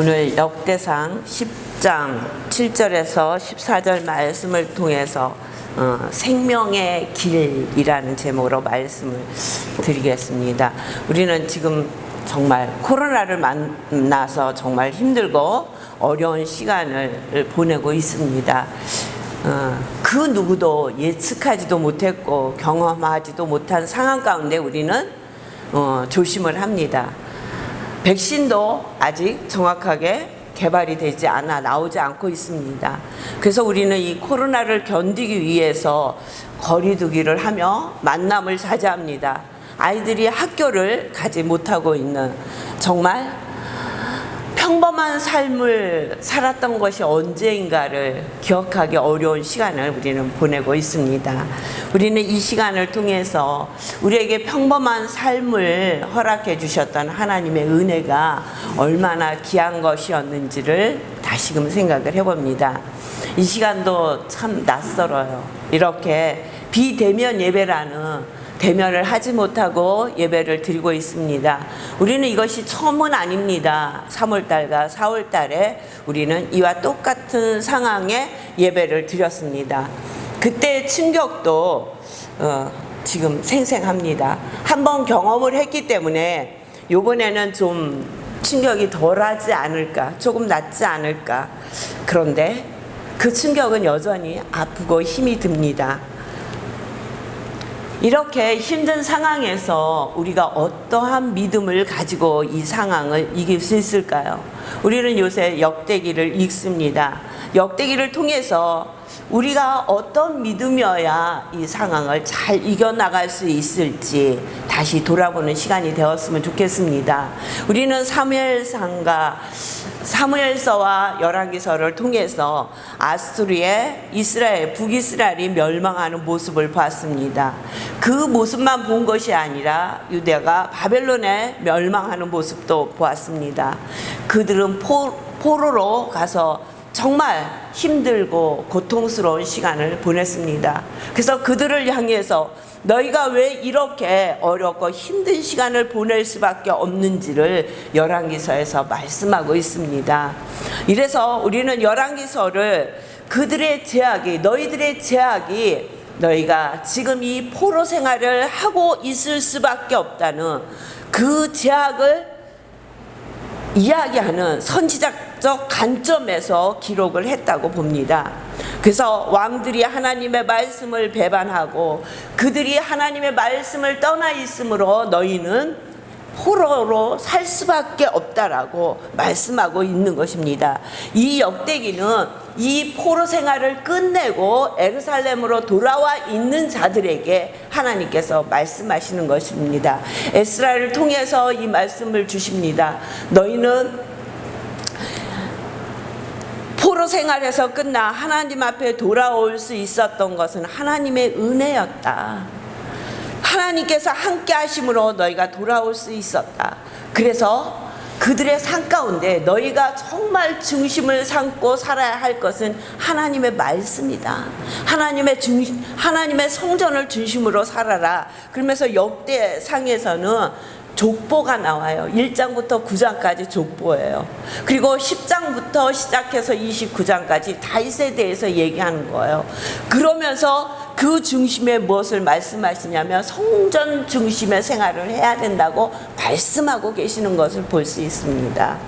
오늘 역대상 10장 7절에서 14절 말씀을 통해서 생명의 길이라는 제목으로 말씀을 드리겠습니다. 우리는 지금 정말 코로나를 만나서 정말 힘들고 어려운 시간을 보내고 있습니다. 그 누구도 예측하지도 못했고 경험하지도 못한 상황 가운데 우리는 조심을 합니다. 백신도 아직 정확하게 개발이 되지 않아 나오지 않고 있습니다. 그래서 우리는 이 코로나를 견디기 위해서 거리 두기를 하며 만남을 자제합니다. 아이들이 학교를 가지 못하고 있는 정말 평범한 삶을 살았던 것이 언제인가를 기억하기 어려운 시간을 우리는 보내고 있습니다. 우리는 이 시간을 통해서 우리에게 평범한 삶을 허락해 주셨던 하나님의 은혜가 얼마나 귀한 것이었는지를 다시금 생각을 해봅니다. 이 시간도 참 낯설어요. 이렇게 비대면 예배라는 대면을 하지 못하고 예배를 드리고 있습니다. 우리는 이것이 처음은 아닙니다. 3월달과 4월달에 우리는 이와 똑같은 상황에 예배를 드렸습니다. 그때의 충격도 지금 생생합니다. 한번 경험을 했기 때문에 이번에는 좀 충격이 덜하지 않을까, 조금 낫지 않을까. 그런데 그 충격은 여전히 아프고 힘이 듭니다. 이렇게 힘든 상황에서 우리가 어떠한 믿음을 가지고 이 상황을 이길 수 있을까요? 우리는 요새 역대기를 읽습니다. 역대기를 통해서 우리가 어떤 믿음이어야 이 상황을 잘 이겨나갈 수 있을지 다시 돌아보는 시간이 되었으면 좋겠습니다. 우리는 사무엘서와 열왕기서를 통해서 아수르의 이스라엘, 북이스라엘이 멸망하는 모습을 봤습니다. 그 모습만 본 것이 아니라 유대가 바벨론에 멸망하는 모습도 보았습니다. 그들은 포로로 가서 정말 힘들고 고통스러운 시간을 보냈습니다. 그래서 그들을 향해서 너희가 왜 이렇게 어렵고 힘든 시간을 보낼 수밖에 없는지를 열왕기서에서 말씀하고 있습니다. 이래서 우리는 열왕기서를 그들의 제약이, 너희들의 제약이 너희가 지금 이 포로 생활을 하고 있을 수밖에 없다는 그 제약을 이야기하는 선지자적 관점에서 기록을 했다고 봅니다. 그래서 왕들이 하나님의 말씀을 배반하고 그들이 하나님의 말씀을 떠나 있으므로 너희는 포로로 살 수밖에 없다라고 말씀하고 있는 것입니다. 이 역대기는 이 포로 생활을 끝내고 예루살렘으로 돌아와 있는 자들에게 하나님께서 말씀하시는 것입니다. 에스라를 통해서 이 말씀을 주십니다. 너희는 포로 생활에서 끝나 하나님 앞에 돌아올 수 있었던 것은 하나님의 은혜였다. 하나님께서 함께 하심으로 너희가 돌아올 수 있었다. 그래서 그들의 삶 가운데 너희가 정말 중심을 삼고 살아야 할 것은 하나님의 말씀이다. 하나님의 성전을 중심으로 살아라. 그러면서 역대상에서는 족보가 나와요. 1장부터 9장까지 족보예요. 그리고 10장부터 시작해서 29장까지 다윗에 대해서 얘기하는 거예요. 그러면서 그 중심에 무엇을 말씀하시냐면 성전 중심의 생활을 해야 된다고 말씀하고 계시는 것을 볼 수 있습니다.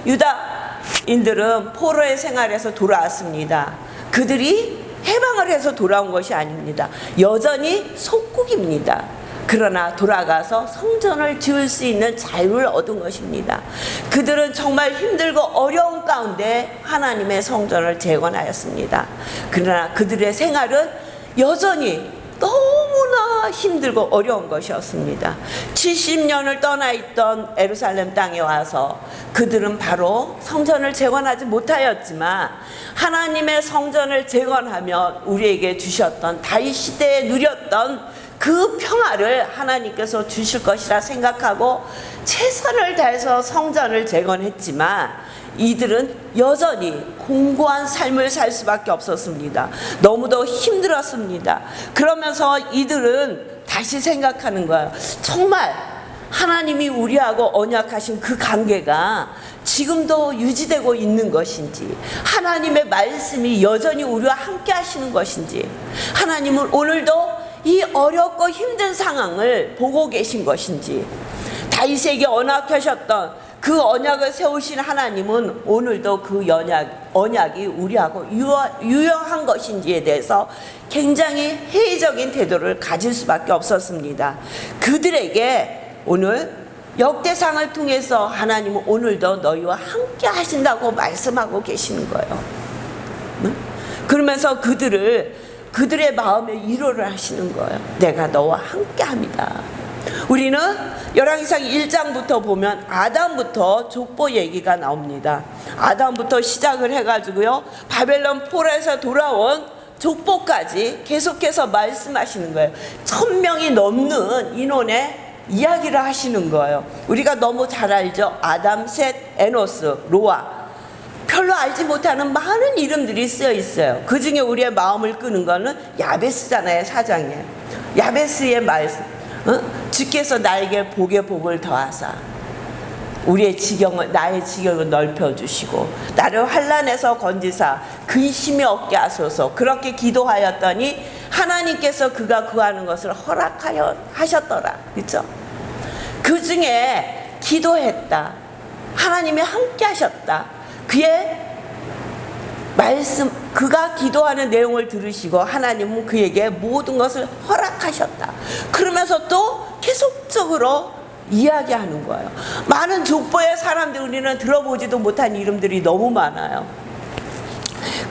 유다인들은 포로의 생활에서 돌아왔습니다. 그들이 해방을 해서 돌아온 것이 아닙니다. 여전히 속국입니다. 그러나 돌아가서 성전을 지을 수 있는 자유를 얻은 것입니다. 그들은 정말 힘들고 어려운 가운데 하나님의 성전을 재건하였습니다. 그러나 그들의 생활은 여전히 너무나 힘들고 어려운 것이었습니다. 70년을 떠나 있던 예루살렘 땅에 와서 그들은 바로 성전을 재건하지 못하였지만 하나님의 성전을 재건하며 우리에게 주셨던 다윗 시대에 누렸던 그 평화를 하나님께서 주실 것이라 생각하고 최선을 다해서 성전을 재건했지만 이들은 여전히 공고한 삶을 살 수밖에 없었습니다. 너무도 힘들었습니다. 그러면서 이들은 다시 생각하는 거예요. 정말 하나님이 우리하고 언약하신 그 관계가 지금도 유지되고 있는 것인지, 하나님의 말씀이 여전히 우리와 함께 하시는 것인지, 하나님은 오늘도 이 어렵고 힘든 상황을 보고 계신 것인지, 다윗에게 언약하셨던 그 언약을 세우신 하나님은 오늘도 그 언약이 우리하고 유효한 것인지에 대해서 굉장히 회의적인 태도를 가질 수밖에 없었습니다. 그들에게 오늘 역대상을 통해서 하나님은 오늘도 너희와 함께 하신다고 말씀하고 계시는 거예요. 그러면서 그들의 마음에 위로를 하시는 거예요. 내가 너와 함께 합니다. 우리는 열왕기상 1장부터 보면 아담부터 족보 얘기가 나옵니다. 아담부터 시작을 해가지고요, 바벨론 포로에서 돌아온 족보까지 계속해서 말씀하시는 거예요. 1000명이 넘는 인원의 이야기를 하시는 거예요. 우리가 너무 잘 알죠. 아담, 셋, 에노스, 로아. 별로 알지 못하는 많은 이름들이 쓰여 있어요. 그 중에 우리의 마음을 끄는 거는 야베스잖아요. 4장에 야베스의 말씀, 주께서 나에게 복에 복을 더하사 나의 지경을 넓혀주시고 나를 환난에서 건지사 근심이 없게 하소서. 그렇게 기도하였더니 하나님께서 그가 구하는 것을 하셨더라. 그렇죠? 그 중에 기도했다. 하나님이 함께 하셨다. 그의 말씀, 그가 기도하는 내용을 들으시고 하나님은 그에게 모든 것을 허락하셨다. 그러면서 또 계속적으로 이야기하는 거예요. 많은 족보의 사람들, 우리는 들어보지도 못한 이름들이 너무 많아요.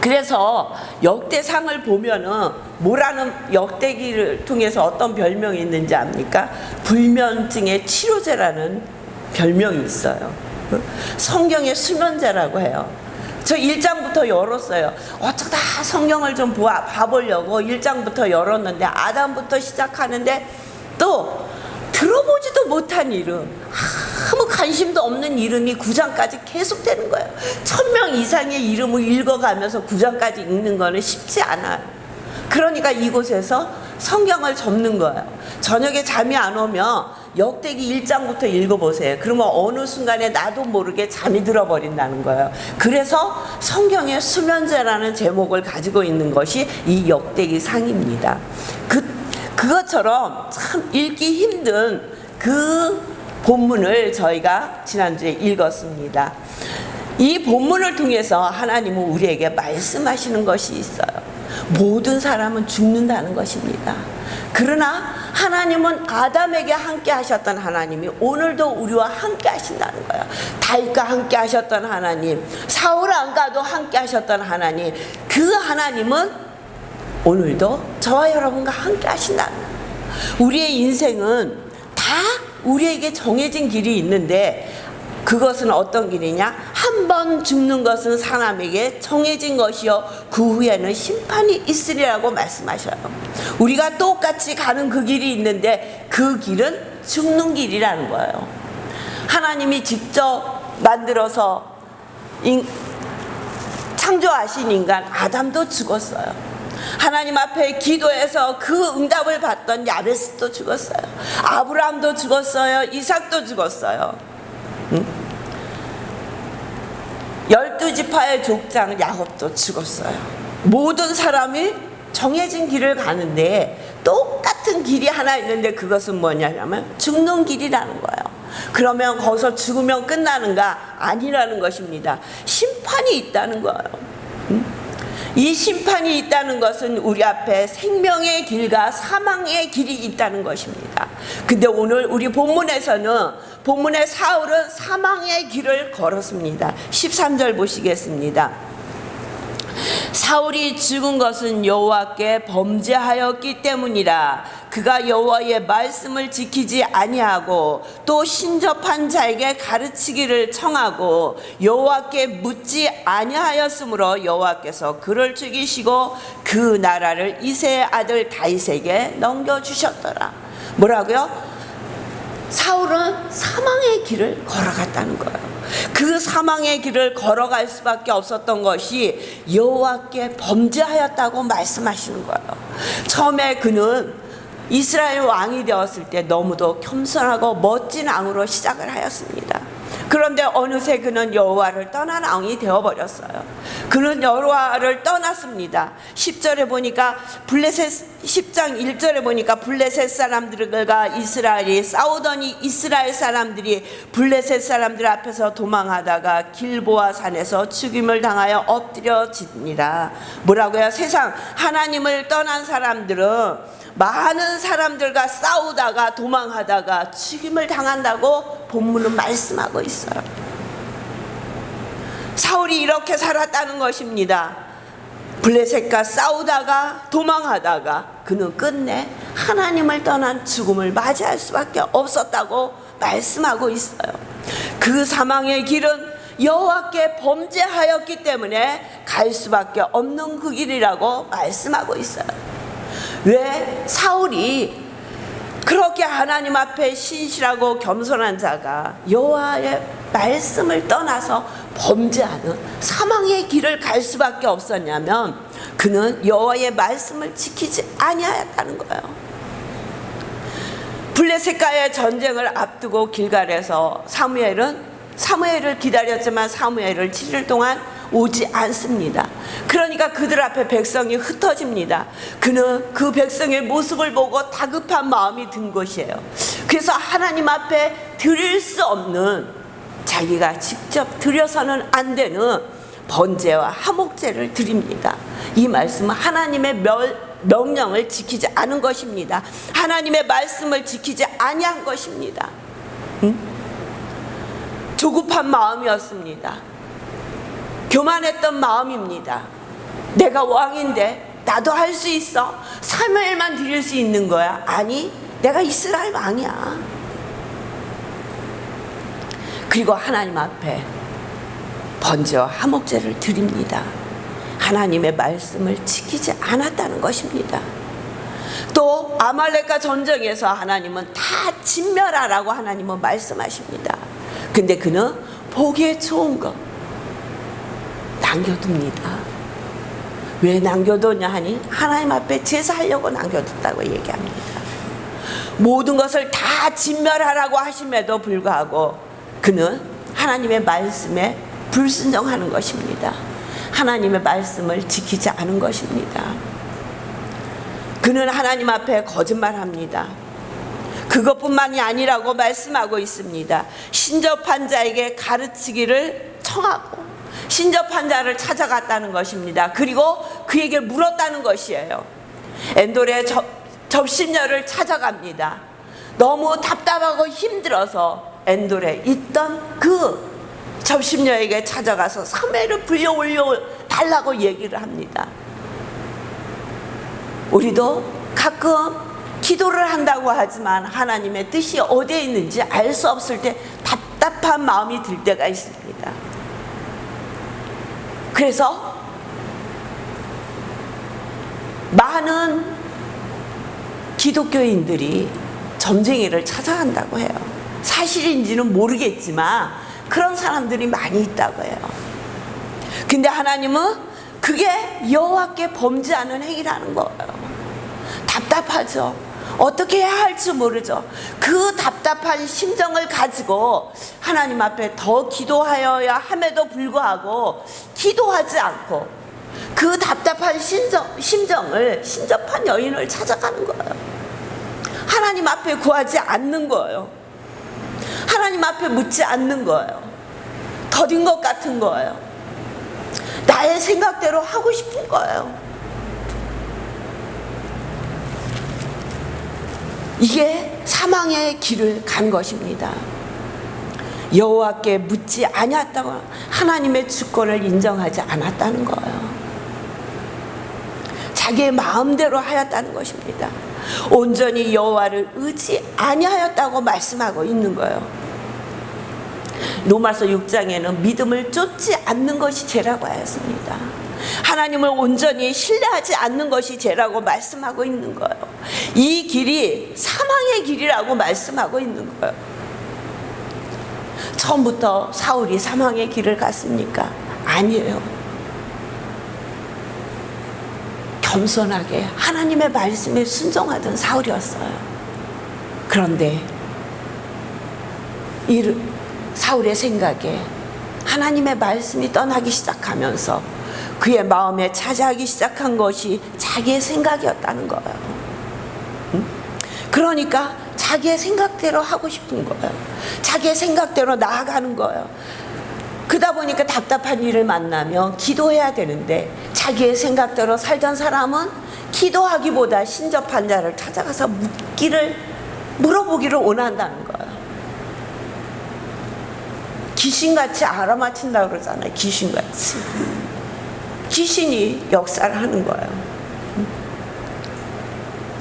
그래서 역대상을 보면은 뭐라는, 역대기를 통해서 어떤 별명이 있는지 압니까? 불면증의 치료제라는 별명이 있어요. 성경의 수면제라고 해요. 저 1장부터 열었어요. 어쩌다 성경을 좀 봐보려고 1장부터 열었는데 아담부터 시작하는데 또 들어보지도 못한 이름, 아무 관심도 없는 이름이 9장까지 계속되는 거예요. 1000명 이상의 이름을 읽어가면서 9장까지 읽는 거는 쉽지 않아요. 그러니까 이곳에서 성경을 접는 거예요. 저녁에 잠이 안 오면 역대기 1장부터 읽어보세요. 그러면 어느 순간에 나도 모르게 잠이 들어버린다는 거예요. 그래서 성경의 수면제라는 제목을 가지고 있는 것이 이 역대기 상입니다. 그것처럼 참 읽기 힘든 그 본문을 저희가 지난주에 읽었습니다. 이 본문을 통해서 하나님은 우리에게 말씀하시는 것이 있어요. 모든 사람은 죽는다는 것입니다. 그러나 하나님은 아담에게 함께 하셨던 하나님이 오늘도 우리와 함께 하신다는 거예요. 다윗과 함께 하셨던 하나님, 사울 왕과도 함께 하셨던 하나님, 그 하나님은 오늘도 저와 여러분과 함께 하신다는 거예요. 우리의 인생은 다 우리에게 정해진 길이 있는데 그것은 어떤 길이냐? 한 번 죽는 것은 사람에게 정해진 것이요 그 후에는 심판이 있으리라고 말씀하셔요. 우리가 똑같이 가는 그 길이 있는데 그 길은 죽는 길이라는 거예요. 하나님이 직접 만들어서 창조하신 인간 아담도 죽었어요. 하나님 앞에 기도해서 그 응답을 받던 야베스도 죽었어요. 아브라함도 죽었어요. 이삭도 죽었어요. 12지파의 족장 야곱도 죽었어요. 모든 사람이 정해진 길을 가는데 똑같은 길이 하나 있는데 그것은 뭐냐면 죽는 길이라는 거예요. 그러면 거기서 죽으면 끝나는가? 아니라는 것입니다. 심판이 있다는 거예요. 이 심판이 있다는 것은 우리 앞에 생명의 길과 사망의 길이 있다는 것입니다. 근데 오늘 우리 본문의 사울은 사망의 길을 걸었습니다. 13절 보시겠습니다. 사울이 죽은 것은 여호와께 범죄하였기 때문이라. 그가 여호와의 말씀을 지키지 아니하고 또 신접한 자에게 가르치기를 청하고 여호와께 묻지 아니하였으므로 여호와께서 그를 죽이시고 그 나라를 이새의 아들 다윗에게 넘겨주셨더라. 뭐라고요? 사울은 사망의 길을 걸어갔다는 거예요. 그 사망의 길을 걸어갈 수밖에 없었던 것이 여호와께 범죄하였다고 말씀하시는 거예요. 처음에 그는 이스라엘 왕이 되었을 때 너무도 겸손하고 멋진 왕으로 시작을 하였습니다. 그런데 어느새 그는 여호와를 떠난 왕이 되어버렸어요. 그는 여호와를 떠났습니다. 10절에 보니까 블레셋 10장 1절에 보니까 블레셋 사람들과 이스라엘이 싸우더니 이스라엘 사람들이 블레셋 사람들 앞에서 도망하다가 길보아 산에서 죽임을 당하여 엎드려집니다. 뭐라고요? 세상 하나님을 떠난 사람들은 많은 사람들과 싸우다가 도망하다가 죽임을 당한다고 본문은 말씀하고 있어요. 사울이 이렇게 살았다는 것입니다. 블레셋과 싸우다가 도망하다가 그는 끝내 하나님을 떠난 죽음을 맞이할 수밖에 없었다고 말씀하고 있어요. 그 사망의 길은 여호와께 범죄하였기 때문에 갈 수밖에 없는 그 길이라고 말씀하고 있어요. 왜 사울이 그렇게 하나님 앞에 신실하고 겸손한 자가 여호와의 말씀을 떠나서 범죄하는 사망의 길을 갈 수밖에 없었냐면 그는 여호와의 말씀을 지키지 아니하였다는 거예요. 블레셋과의 전쟁을 앞두고 길갈에서 사무엘을 기다렸지만 사무엘을 7일 동안 오지 않습니다. 그러니까 그들 앞에 백성이 흩어집니다. 그는 그 백성의 모습을 보고 다급한 마음이 든 것이에요. 그래서 하나님 앞에 드릴 수 없는, 자기가 직접 드려서는 안 되는 번제와 화목제를 드립니다. 이 말씀은 하나님의 명령을 지키지 않은 것입니다. 하나님의 말씀을 지키지 아니한 것입니다. 조급한 마음이었습니다. 교만했던 마음입니다. 내가 왕인데 나도 할 수 있어. 사무엘만 드릴 수 있는 거야. 아니, 내가 이스라엘 왕이야. 그리고 하나님 앞에 번제와 화목제를 드립니다. 하나님의 말씀을 지키지 않았다는 것입니다. 또 아말렉과 전쟁에서 하나님은 다 진멸하라고 하나님은 말씀하십니다. 근데 그는 보기에 좋은 것 남겨둡니다. 왜 남겨두냐 하니 하나님 앞에 제사하려고 남겨뒀다고 얘기합니다. 모든 것을 다 진멸하라고 하심에도 불구하고 그는 하나님의 말씀에 불순종하는 것입니다. 하나님의 말씀을 지키지 않은 것입니다. 그는 하나님 앞에 거짓말합니다. 그것뿐만이 아니라고 말씀하고 있습니다. 신접한 자에게 가르치기를 청하고 신접한 자를 찾아갔다는 것입니다. 그리고 그에게 물었다는 것이에요. 엔돌의 접신녀를 찾아갑니다. 너무 답답하고 힘들어서 엔돌에 있던 그 접신녀에게 찾아가서 사무엘을 불려 올려 달라고 얘기를 합니다. 우리도 가끔 기도를 한다고 하지만 하나님의 뜻이 어디에 있는지 알 수 없을 때 답답한 마음이 들 때가 있습니다. 그래서 많은 기독교인들이 점쟁이를 찾아간다고 해요. 사실인지는 모르겠지만 그런 사람들이 많이 있다고 해요. 근데 하나님은 그게 여호와께 범죄하는 행위라는 거예요. 답답하죠. 어떻게 해야 할지 모르죠. 그 답답한 심정을 가지고 하나님 앞에 더 기도하여야 함에도 불구하고 기도하지 않고 그 답답한 심정을 신접한 여인을 찾아가는 거예요. 하나님 앞에 구하지 않는 거예요. 하나님 앞에 묻지 않는 거예요. 더딘 것 같은 거예요. 나의 생각대로 하고 싶은 거예요. 이게 사망의 길을 간 것입니다. 여호와께 묻지 아니었다고 하나님의 주권을 인정하지 않았다는 거예요. 자기의 마음대로 하였다는 것입니다. 온전히 여호와를 의지 아니하였다고 말씀하고 있는 거예요. 로마서 6장에는 믿음을 쫓지 않는 것이 죄라고 하였습니다. 하나님을 온전히 신뢰하지 않는 것이 죄라고 말씀하고 있는 거예요. 이 길이 사망의 길이라고 말씀하고 있는 거예요. 처음부터 사울이 사망의 길을 갔습니까? 아니에요. 겸손하게 하나님의 말씀에 순종하던 사울이었어요. 그런데 이 사울의 생각에 하나님의 말씀이 떠나기 시작하면서 그의 마음에 차지하기 시작한 것이 자기의 생각이었다는 거예요. 그러니까 자기의 생각대로 하고 싶은 거예요. 자기의 생각대로 나아가는 거예요. 그러다 보니까 답답한 일을 만나면 기도해야 되는데 자기의 생각대로 살던 사람은 기도하기보다 신접한 자를 찾아가서 물어보기를 원한다는 거예요. 귀신같이 알아맞힌다고 그러잖아요. 귀신같이. 귀신이 역사를 하는 거예요.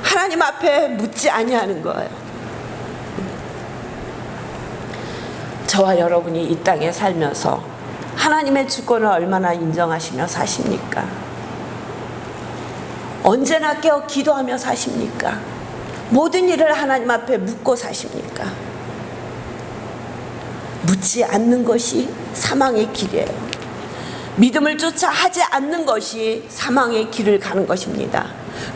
하나님 앞에 묻지 아니하는 거예요. 저와 여러분이 이 땅에 살면서 하나님의 주권을 얼마나 인정하시며 사십니까? 언제나 깨어 기도하며 사십니까? 모든 일을 하나님 앞에 묻고 사십니까? 묻지 않는 것이 사망의 길이에요. 믿음을 쫓아 하지 않는 것이 사망의 길을 가는 것입니다.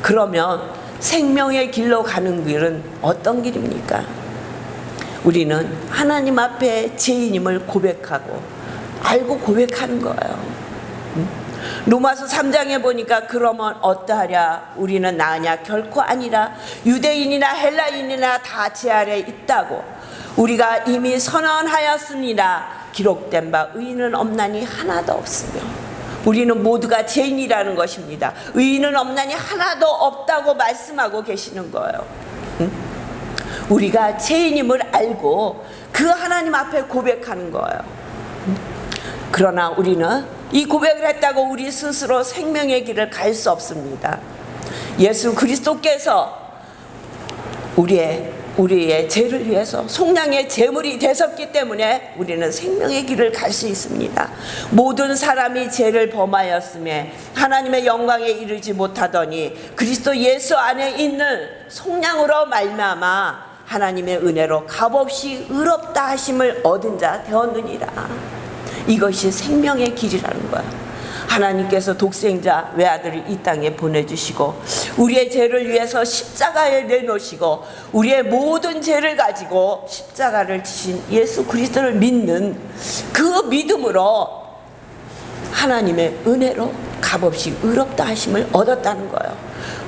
그러면 생명의 길로 가는 길은 어떤 길입니까? 우리는 하나님 앞에 죄인임을 고백하고 알고 고백하는 거예요. 로마서 3장에 보니까 그러면 어떠하랴? 우리는 나으냐? 결코 아니라 유대인이나 헬라인이나 다 제 아래에 있다고 우리가 이미 선언하였으니라 기록된 바 의인은 없나니 하나도 없으며 우리는 모두가 죄인이라는 것입니다. 의인은 없나니 하나도 없다고 말씀하고 계시는 거예요. 우리가 죄인임을 알고 그 하나님 앞에 고백하는 거예요. 그러나 우리는 이 고백을 했다고 우리 스스로 생명의 길을 갈 수 없습니다. 예수 그리스도께서 우리의 죄를 위해서 속량의 제물이 되셨기 때문에 우리는 생명의 길을 갈 수 있습니다. 모든 사람이 죄를 범하였음에 하나님의 영광에 이르지 못하더니 그리스도 예수 안에 있는 속량으로 말미암아 하나님의 은혜로 값없이 의롭다 하심을 얻은 자 되었느니라. 이것이 생명의 길이라는 거야. 하나님께서 독생자 외아들을 이 땅에 보내주시고 우리의 죄를 위해서 십자가에 내놓으시고 우리의 모든 죄를 가지고 십자가를 지신 예수 그리스도를 믿는 그 믿음으로 하나님의 은혜로 값없이 의롭다 하심을 얻었다는 거예요.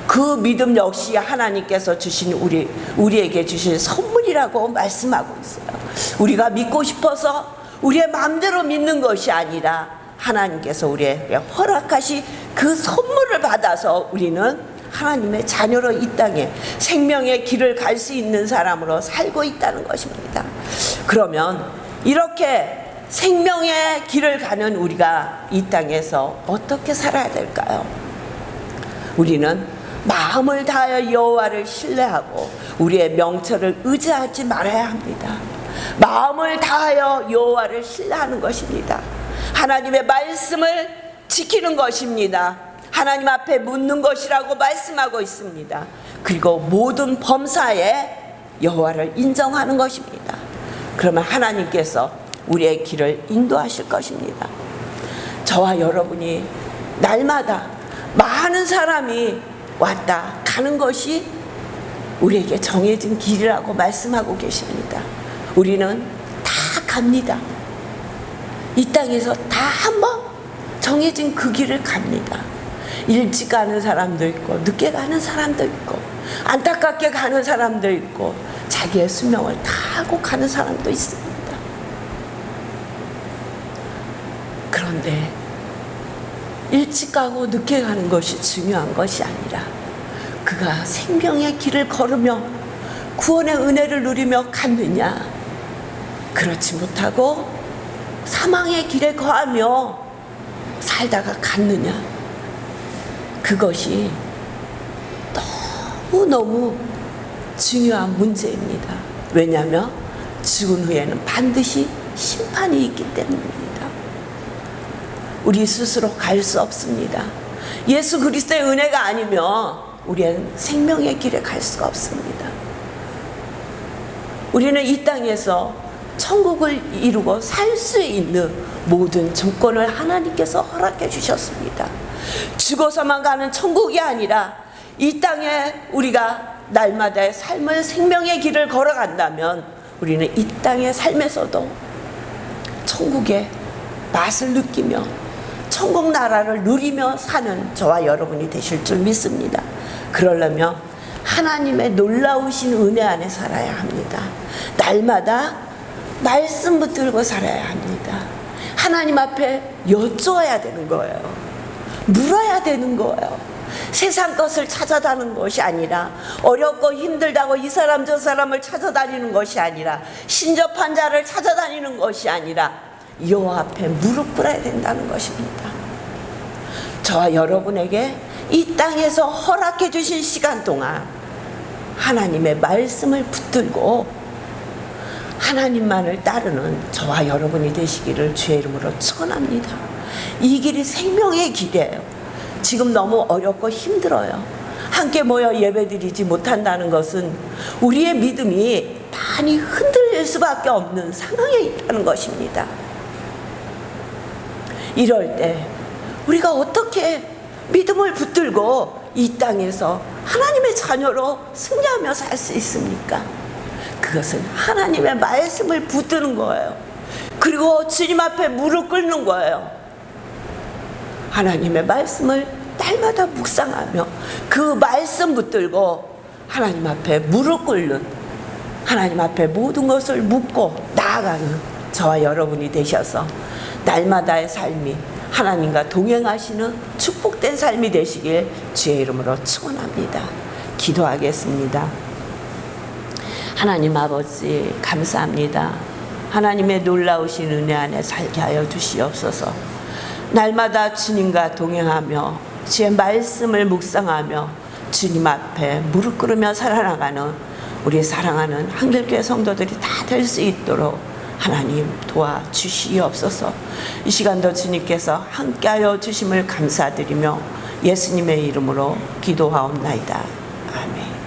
그 믿음 역시 하나님께서 주신 우리에게 주신 선물이라고 말씀하고 있어요. 우리가 믿고 싶어서 우리의 마음대로 믿는 것이 아니라 하나님께서 우리에게 허락하신 그 선물을 받아서 우리는 하나님의 자녀로 이 땅에 생명의 길을 갈 수 있는 사람으로 살고 있다는 것입니다. 그러면 이렇게 생명의 길을 가는 우리가 이 땅에서 어떻게 살아야 될까요? 우리는 마음을 다하여 여호와를 신뢰하고 우리의 명철을 의지하지 말아야 합니다. 마음을 다하여 여호와를 신뢰하는 것입니다. 하나님의 말씀을 지키는 것입니다. 하나님 앞에 묻는 것이라고 말씀하고 있습니다. 그리고 모든 범사에 여호와를 인정하는 것입니다. 그러면 하나님께서 우리의 길을 인도하실 것입니다. 저와 여러분이 날마다 많은 사람이 왔다 가는 것이 우리에게 정해진 길이라고 말씀하고 계십니다. 우리는 다 갑니다. 이 땅에서 다 한번 정해진 그 길을 갑니다. 일찍 가는 사람도 있고 늦게 가는 사람도 있고 안타깝게 가는 사람도 있고 자기의 수명을 다 하고 가는 사람도 있습니다. 그런데 일찍 가고 늦게 가는 것이 중요한 것이 아니라 그가 생명의 길을 걸으며 구원의 은혜를 누리며 갔느냐, 그렇지 못하고 사망의 길에 거하며 살다가 갔느냐, 그것이 너무너무 중요한 문제입니다. 왜냐하면 죽은 후에는 반드시 심판이 있기 때문입니다. 우리 스스로 갈 수 없습니다. 예수 그리스도의 은혜가 아니면 우리는 생명의 길에 갈 수가 없습니다. 우리는 이 땅에서 천국을 이루고 살 수 있는 모든 조건을 하나님께서 허락해 주셨습니다. 죽어서만 가는 천국이 아니라 이 땅에 우리가 날마다의 삶을 생명의 길을 걸어간다면 우리는 이 땅의 삶에서도 천국의 맛을 느끼며 천국 나라를 누리며 사는 저와 여러분이 되실 줄 믿습니다. 그러려면 하나님의 놀라우신 은혜 안에 살아야 합니다. 날마다 말씀 붙들고 살아야 합니다. 하나님 앞에 여쭈어야 되는 거예요. 물어야 되는 거예요. 세상 것을 찾아다니는 것이 아니라, 어렵고 힘들다고 이 사람 저 사람을 찾아다니는 것이 아니라, 신접한 자를 찾아다니는 것이 아니라 여호와 앞에 무릎 꿇어야 된다는 것입니다. 저와 여러분에게 이 땅에서 허락해 주신 시간 동안 하나님의 말씀을 붙들고 하나님만을 따르는 저와 여러분이 되시기를 주의 이름으로 축원합니다. 이 길이 생명의 길이에요. 지금 너무 어렵고 힘들어요. 함께 모여 예배드리지 못한다는 것은 우리의 믿음이 많이 흔들릴 수밖에 없는 상황에 있다는 것입니다. 이럴 때 우리가 어떻게 믿음을 붙들고 이 땅에서 하나님의 자녀로 승리하며 살 수 있습니까? 그것은 하나님의 말씀을 붙드는 거예요. 그리고 주님 앞에 무릎 꿇는 거예요. 하나님의 말씀을 날마다 묵상하며 그 말씀 붙들고 하나님 앞에 무릎 꿇는, 하나님 앞에 모든 것을 묻고 나아가는 저와 여러분이 되셔서 날마다의 삶이 하나님과 동행하시는 축복된 삶이 되시길 주의 이름으로 축원합니다. 기도하겠습니다. 하나님 아버지 감사합니다. 하나님의 놀라우신 은혜 안에 살게 하여 주시옵소서. 날마다 주님과 동행하며 주의 말씀을 묵상하며 주님 앞에 무릎 꿇으며 살아나가는 우리 사랑하는 한길교회 성도들이 다 될 수 있도록 하나님 도와주시옵소서. 이 시간도 주님께서 함께하여 주심을 감사드리며 예수님의 이름으로 기도하옵나이다. 아멘.